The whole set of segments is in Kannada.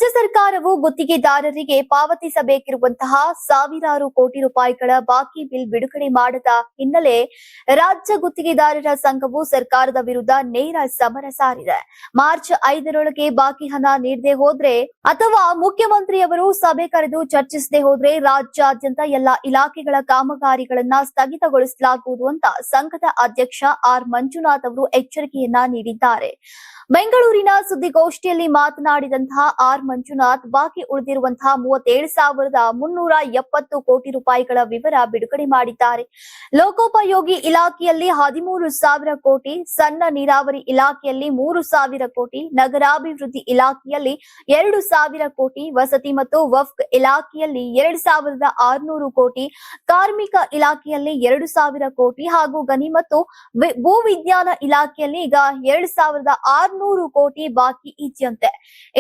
ರಾಜ್ಯ ಸರ್ಕಾರವು ಗುತ್ತಿಗೆದಾರರಿಗೆ ಪಾವತಿಸಬೇಕಿರುವಂತಹ ಸಾವಿರಾರು ಕೋಟಿ ರೂಪಾಯಿಗಳ ಬಾಕಿ ಬಿಲ್ ಬಿಡುಗಡೆ ಮಾಡದ ಹಿನ್ನೆಲೆ ರಾಜ್ಯ ಗುತ್ತಿಗೆದಾರರ ಸಂಘವು ಸರ್ಕಾರದ ವಿರುದ್ಧ ನೇರ ಸಮರ ಸಾರಿದೆ. ಮಾರ್ಚ್ 5ರೊಳಗೆ ಬಾಕಿ ಹಣ ನೀಡದೆ ಹೋದ್ರೆ ಅಥವಾ ಮುಖ್ಯಮಂತ್ರಿಯವರು ಸಭೆ ಕರೆದು ಚರ್ಚಿಸದೆ ಹೋದ್ರೆ ರಾಜ್ಯಾದ್ಯಂತ ಎಲ್ಲಾ ಇಲಾಖೆಗಳ ಕಾಮಗಾರಿಗಳನ್ನ ಸ್ಥಗಿತಗೊಳಿಸಲಾಗುವುದು ಅಂತ ಸಂಘದ ಅಧ್ಯಕ್ಷ ಆರ್ ಮಂಜುನಾಥ್ ಅವರು ಎಚ್ಚರಿಕೆಯನ್ನ ನೀಡಿದ್ದಾರೆ. ಬೆಂಗಳೂರಿನ ಸುದ್ದಿಗೋಷ್ಠಿಯಲ್ಲಿ ಮಾತನಾಡಿದಂತಹ ಆರ್ ಮಂಜುನಾಥ್ ಬಾಕಿ ಉಳಿದಿರುವಂತಹ 37,370 ಕೋಟಿ ರೂಪಾಯಿಗಳ ವಿವರ ಬಿಡುಗಡೆ ಮಾಡಿದ್ದಾರೆ. ಲೋಕೋಪಯೋಗಿ ಇಲಾಖೆಯಲ್ಲಿ 13,000 ಕೋಟಿ, ಸಣ್ಣ ನೀರಾವರಿ ಇಲಾಖೆಯಲ್ಲಿ 3,000 ಕೋಟಿ, ನಗರಾಭಿವೃದ್ಧಿ ಇಲಾಖೆಯಲ್ಲಿ 2,000 ಕೋಟಿ, ವಸತಿ ಮತ್ತು ವಕ್ಫ್ ಇಲಾಖೆಯಲ್ಲಿ 2,600 ಕೋಟಿ, ಕಾರ್ಮಿಕ ಇಲಾಖೆಯಲ್ಲಿ 2,000 ಕೋಟಿ ಹಾಗೂ ಗಣಿ ಮತ್ತು ಭೂ ವಿಜ್ಞಾನ ಇಲಾಖೆಯಲ್ಲಿ ಈಗ 2,600 ಕೋಟಿ ಬಾಕಿ ಇದೆಯಂತೆ.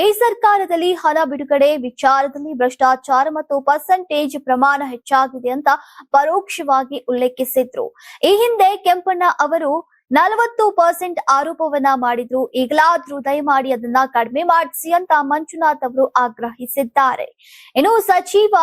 ಈ ಸರ್ಕಾರದಲ್ಲಿ ಹಣ ಬಿಡುಗಡೆ ವಿಚಾರದಲ್ಲಿ ಭ್ರಷ್ಟಾಚಾರ ಮತ್ತು ಪರ್ಸೆಂಟೇಜ್ ಪ್ರಮಾಣ ಹೆಚ್ಚಾಗಿದೆ ಅಂತ ಪರೋಕ್ಷವಾಗಿ ಉಲ್ಲೇಖಿಸಿದ್ರು. ಈ ಹಿಂದೆ ಕೆಂಪಣ್ಣ ಅವರು 40% ಆರೋಪವನ್ನ ಮಾಡಿದ್ರು. ಈಗಲಾದ್ರೂ ದಯಮಾಡಿ ಅದನ್ನ ಕಡಿಮೆ ಮಾಡಿಸಿ ಅಂತ ಮಂಜುನಾಥ್ ಅವರು ಆಗ್ರಹಿಸಿದ್ದಾರೆ. ಇನ್ನು ಸಚಿವ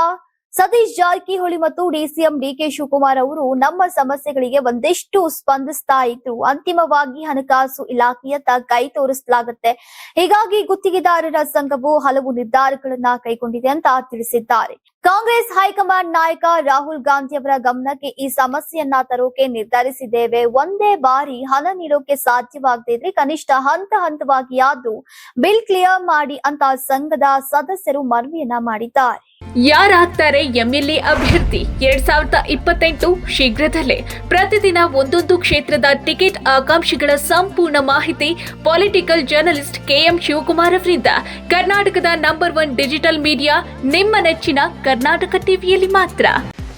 ಸತೀಶ್ ಜಾರಕಿಹೊಳಿ ಮತ್ತು ಡಿಸಿಎಂ ಡಿಕೆ ಶಿವಕುಮಾರ್ ಅವರು ನಮ್ಮ ಸಮಸ್ಯೆಗಳಿಗೆ ಒಂದಿಷ್ಟು ಸ್ಪಂದಿಸ್ತಾ ಇದ್ರು. ಅಂತಿಮವಾಗಿ ಹಣಕಾಸು ಇಲಾಖೆಯತ್ತ ಕೈ ತೋರಿಸಲಾಗುತ್ತೆ. ಹೀಗಾಗಿ ಗುತ್ತಿಗೆದಾರರ ಸಂಘವು ಹಲವು ನಿರ್ಧಾರಗಳನ್ನ ಕೈಗೊಂಡಿದೆ ಅಂತ ತಿಳಿಸಿದ್ದಾರೆ. ಕಾಂಗ್ರೆಸ್ ಹೈಕಮಾಂಡ್ ನಾಯಕ ರಾಹುಲ್ ಗಾಂಧಿ ಅವರ ಗಮನಕ್ಕೆ ಈ ಸಮಸ್ಯೆಯನ್ನ ತರೋಕೆ ನಿರ್ಧರಿಸಿದ್ದೇವೆ. ಒಂದೇ ಬಾರಿ ಹಣ ನೀಡೋಕೆ ಸಾಧ್ಯವಾಗದೇ ಇದ್ರೆ ಕನಿಷ್ಠ ಹಂತವಾಗಿ ಆದ್ರೂ ಬಿಲ್ ಕ್ಲಿಯರ್ ಮಾಡಿ ಅಂತ ಸಂಘದ ಸದಸ್ಯರು ಮನವಿಯನ್ನ ಮಾಡಿದ್ದಾರೆ. ಯಾರಾಗ್ತಾರೆ ಎಂಎಲ್ಎ ಅಭ್ಯರ್ಥಿ 2028 ಶೀಘ್ರದಲ್ಲೇ. ಪ್ರತಿದಿನ ಒಂದೊಂದು ಕ್ಷೇತ್ರದ ಟಿಕೆಟ್ ಆಕಾಂಕ್ಷಿಗಳ ಸಂಪೂರ್ಣ ಮಾಹಿತಿ ಪೊಲಿಟಿಕಲ್ ಜರ್ನಲಿಸ್ಟ್ ಕೆಎಂ ಶಿವಕುಮಾರ್ ಅವರಿಂದ. ಕರ್ನಾಟಕದ ನಂಬರ್ 1 ಡಿಜಿಟಲ್ ಮೀಡಿಯಾ ನಿಮ್ಮ ನೆಚ್ಚಿನ ಕರ್ನಾಟಕ ಟಿವಿಯಲ್ಲಿ ಮಾತ್ರ.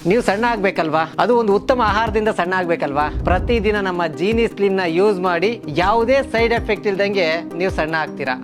ನೀವು ಸಣ್ಣ ಆಗ್ಬೇಕಲ್ವಾ? ಅದು ಒಂದು ಉತ್ತಮ ಆಹಾರದಿಂದ ಸಣ್ಣ ಆಗ್ಬೇಕಲ್ವಾ? ಪ್ರತಿದಿನ ನಮ್ಮ ಜೀನಿ ಸ್ಲಿಮ್ ನ ಯೂಸ್ ಮಾಡಿ ಯಾವುದೇ ಸೈಡ್ ಎಫೆಕ್ಟ್ ಇಲ್ದಂಗೆ ನೀವು ಸಣ್ಣ ಆಗ್ತೀರಾ.